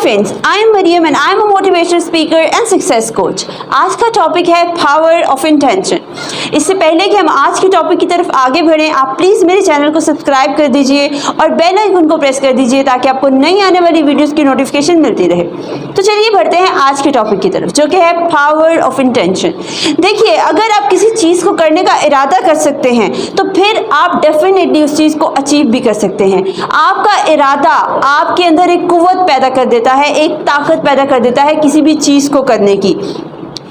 Friends, I am Mariam and I am a motivational speaker and success coach. आज का topic है power of intention. इससे पहले कि हम आज के टॉपिक की तरफ आगे बढ़ें, आप प्लीज़ मेरे चैनल को सब्सक्राइब कर दीजिए और बेल आइकन को प्रेस कर दीजिए ताकि आपको नई आने वाली वीडियोस की नोटिफिकेशन मिलती रहे। तो चलिए बढ़ते हैं आज के टॉपिक की तरफ, जो कि है पावर ऑफ इंटेंशन। देखिए, अगर आप किसी चीज़ को करने का इरादा कर सकते हैं तो फिर आप डेफिनेटली उस चीज़ को अचीव भी कर सकते हैं। आपका इरादा आपके अंदर एक कुव्वत पैदा कर देता है, एक ताकत पैदा कर देता है किसी भी चीज़ को करने की।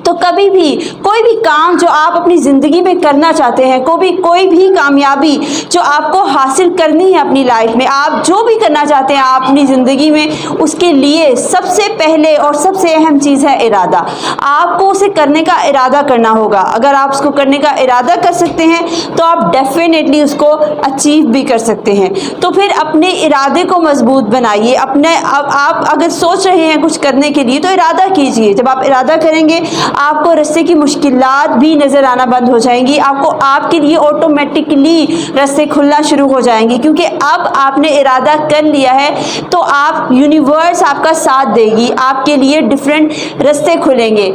तो कभी भी कोई भी काम जो आप अपनी ज़िंदगी में करना चाहते हैं, कोई भी कामयाबी जो आपको हासिल करनी है अपनी लाइफ में, आप जो भी करना चाहते हैं आप अपनी ज़िंदगी में, उसके लिए सबसे पहले और सबसे अहम चीज़ है इरादा। आपको उसे करने का इरादा करना होगा। अगर आप उसको करने का इरादा कर सकते हैं तो आप डेफिनेटली उसको अचीव भी कर सकते हैं। तो फिर अपने इरादे को मजबूत बनाइए। आप अगर सोच रहे हैं कुछ करने के लिए तो इरादा कीजिए। जब आप इरादा करेंगे आपको रास्ते की मुश्किलात भी नज़र आना बंद हो जाएंगी। आपके लिए ऑटोमेटिकली रास्ते खुलना शुरू हो जाएंगे, क्योंकि अब आपने इरादा कर लिया है तो आप यूनिवर्स आपका साथ देगी। आपके लिए डिफरेंट रास्ते खुलेंगे,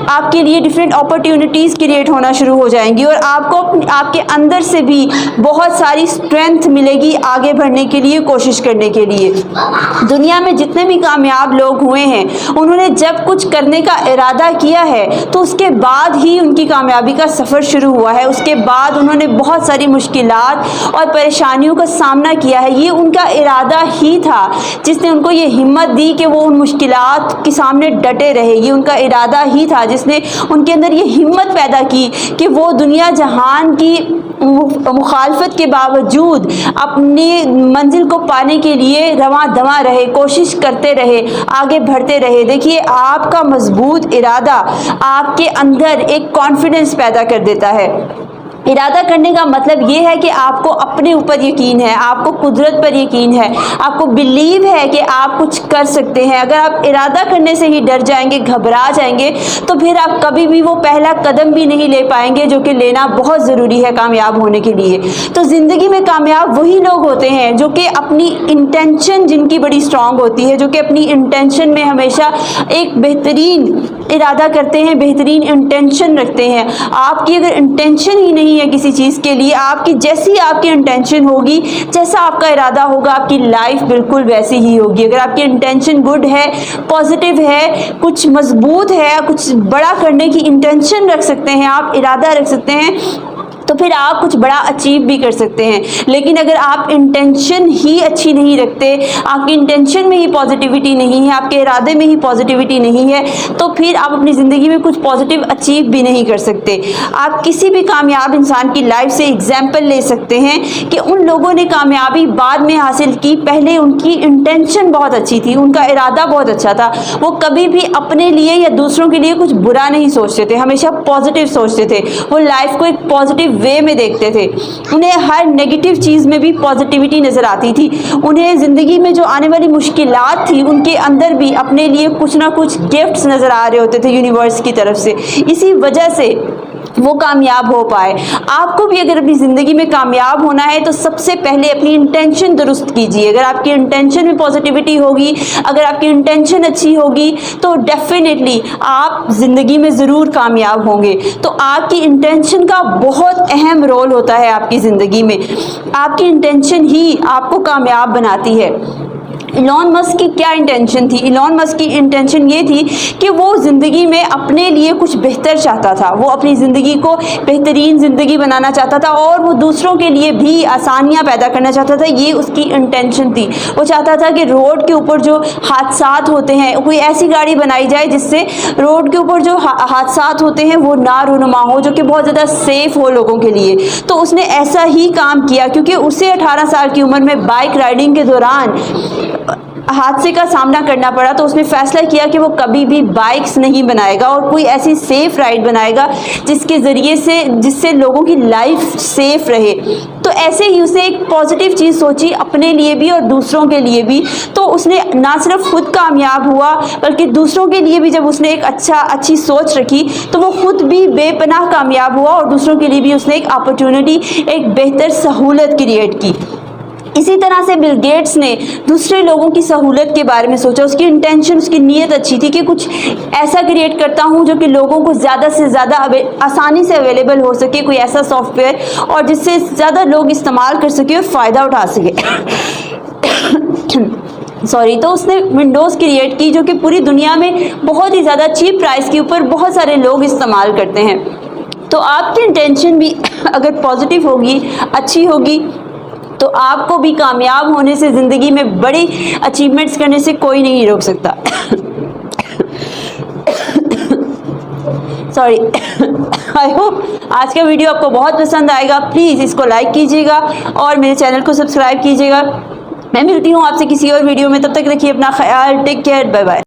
आपके लिए डिफरेंट अपॉर्चुनिटीज़ क्रिएट होना शुरू हो जाएंगी और आपको आपके अंदर से भी बहुत सारी स्ट्रेंथ मिलेगी आगे बढ़ने के लिए, कोशिश करने के लिए। दुनिया में जितने भी कामयाब लोग हुए हैं, उन्होंने जब कुछ करने का इरादा किया है तो उसके बाद ही उनकी कामयाबी का सफ़र शुरू हुआ है। उसके बाद उन्होंने बहुत सारी मुश्किलात और परेशानियों का सामना किया है। ये उनका इरादा ही था जिसने उनको ये हिम्मत दी कि वो उन मुश्किलात के सामने डटे रहे। ये उनका इरादा ही था जिसने उनके अंदर ये हिम्मत पैदा की कि वो दुनिया जहान की मुखालफत के बावजूद अपनी मंजिल को पाने के लिए रवां दवा रहे, कोशिश करते रहे, आगे बढ़ते रहे। देखिए, आपका मजबूत इरादा आपके अंदर एक कॉन्फिडेंस पैदा कर देता है। इरादा करने का मतलब ये है कि आपको अपने ऊपर यकीन है, आपको कुदरत पर यकीन है, आपको बिलीव है कि आप कुछ कर सकते हैं। अगर आप इरादा करने से ही डर जाएंगे, घबरा जाएंगे, तो फिर आप कभी भी वो पहला कदम भी नहीं ले पाएंगे जो कि लेना बहुत ज़रूरी है कामयाब होने के लिए। तो ज़िंदगी में कामयाब वही लोग होते हैं जो कि अपनी इंटेंशन जिनकी बड़ी स्ट्रांग होती है, जो कि अपनी इंटेंशन में हमेशा एक बेहतरीन इरादा करते हैं, बेहतरीन इंटेंशन रखते हैं। आपकी अगर इंटेंशन ही नहीं है किसी चीज़ के लिए, जैसी आपकी इंटेंशन होगी, जैसा आपका इरादा होगा, आपकी लाइफ बिल्कुल वैसी ही होगी। अगर आपकी इंटेंशन गुड है, पॉजिटिव है, कुछ मजबूत है, कुछ बड़ा करने की इंटेंशन रख सकते हैं, आप इरादा रख सकते हैं, तो फिर आप कुछ बड़ा अचीव भी कर सकते हैं। लेकिन अगर आप इंटेंशन ही अच्छी नहीं रखते, आपकी इंटेंशन में ही पॉजिटिविटी नहीं है, आपके इरादे में ही पॉजिटिविटी नहीं है, तो फिर आप अपनी ज़िंदगी में कुछ पॉजिटिव अचीव भी नहीं कर सकते। आप किसी भी कामयाब इंसान की लाइफ से एग्जाम्पल ले सकते हैं कि उन लोगों ने कामयाबी बाद में हासिल की, पहले उनकी इंटेंशन बहुत अच्छी थी, उनका इरादा बहुत अच्छा था। वो कभी भी अपने लिए या दूसरों के लिए कुछ बुरा नहीं सोचते थे, हमेशा पॉजिटिव सोचते थे। वो लाइफ को एक पॉजिटिव वे में देखते थे। उन्हें हर नेगेटिव चीज़ में भी पॉजिटिविटी नज़र आती थी। उन्हें ज़िंदगी में जो आने वाली मुश्किलात थी उनके अंदर भी अपने लिए कुछ ना कुछ गिफ्ट्स नज़र आ रहे होते थे यूनिवर्स की तरफ से। इसी वजह से वो कामयाब हो पाए। आपको भी अगर अपनी ज़िंदगी में कामयाब होना है तो सबसे पहले अपनी इंटेंशन दुरुस्त कीजिए। अगर आपकी इंटेंशन में पॉजिटिविटी होगी, अगर आपकी इंटेंशन अच्छी होगी, तो डेफिनेटली आप ज़िंदगी में ज़रूर कामयाब होंगे। तो आपकी इंटेंशन का बहुत अहम रोल होता है आपकी ज़िंदगी में। आपकी इंटेंशन ही आपको कामयाब बनाती है। इलॉन मस्क की क्या इंटेंशन थी? इलॉन मस्क की इंटेंशन ये थी कि वो ज़िंदगी में अपने लिए कुछ बेहतर चाहता था। वो अपनी ज़िंदगी को बेहतरीन ज़िंदगी बनाना चाहता था और वो दूसरों के लिए भी आसानियाँ पैदा करना चाहता था। ये उसकी इंटेंशन थी। वो चाहता था कि रोड के ऊपर जो हादसात होते हैं, कोई ऐसी गाड़ी बनाई जाए जिससे रोड के ऊपर जो हादसात होते हैं वो ना रूनुमा हो, जो कि बहुत ज़्यादा सेफ़ हो लोगों के लिए। तो उसने ऐसा ही काम किया, क्योंकि उसे 18 साल की उम्र में बाइक राइडिंग के दौरान हादसे का सामना करना पड़ा। तो उसने फैसला किया कि वो कभी भी बाइक्स नहीं बनाएगा और कोई ऐसी सेफ राइड बनाएगा जिससे लोगों की लाइफ सेफ रहे। तो ऐसे ही उसे एक पॉजिटिव चीज़ सोची अपने लिए भी और दूसरों के लिए भी। तो उसने ना सिर्फ खुद कामयाब हुआ बल्कि दूसरों के लिए भी जब उसने एक अच्छी सोच रखी तो वो खुद भी बेपनाह कामयाब हुआ और दूसरों के लिए भी उसने एक अपॉर्चुनिटी, एक बेहतर सहूलत क्रिएट की। اسی طرح سے بل گیٹس نے دوسرے لوگوں کی سہولت کے بارے میں سوچا. اس کی انٹینشن، اس کی نیت اچھی تھی کہ کچھ ایسا کریٹ کرتا ہوں جو کہ لوگوں کو زیادہ سے زیادہ آسانی سے اویلیبل ہو سکے، کوئی ایسا سافٹ ویئر اور جس سے زیادہ لوگ استعمال کر سکے اور فائدہ اٹھا سکے. تو اس نے ونڈوز کریٹ کی جو کہ پوری دنیا میں بہت ہی زیادہ چیپ پرائس کے اوپر بہت سارے لوگ استعمال کرتے ہیں. تو آپ کی انٹینشن بھی اگر پازیٹیو ہوگی، اچھی ہوگی، تو آپ کو بھی کامیاب ہونے سے، زندگی میں بڑی اچیومنٹس کرنے سے کوئی نہیں روک سکتا. آئی ہوپ آج کا ویڈیو آپ کو بہت پسند آئے گا. پلیز اس کو لائک کیجیے گا اور میرے چینل کو سبسکرائب کیجیے گا. میں ملتی ہوں آپ سے کسی اور ویڈیو میں. تب تک رکھیے اپنا خیال. Take care. Bye bye.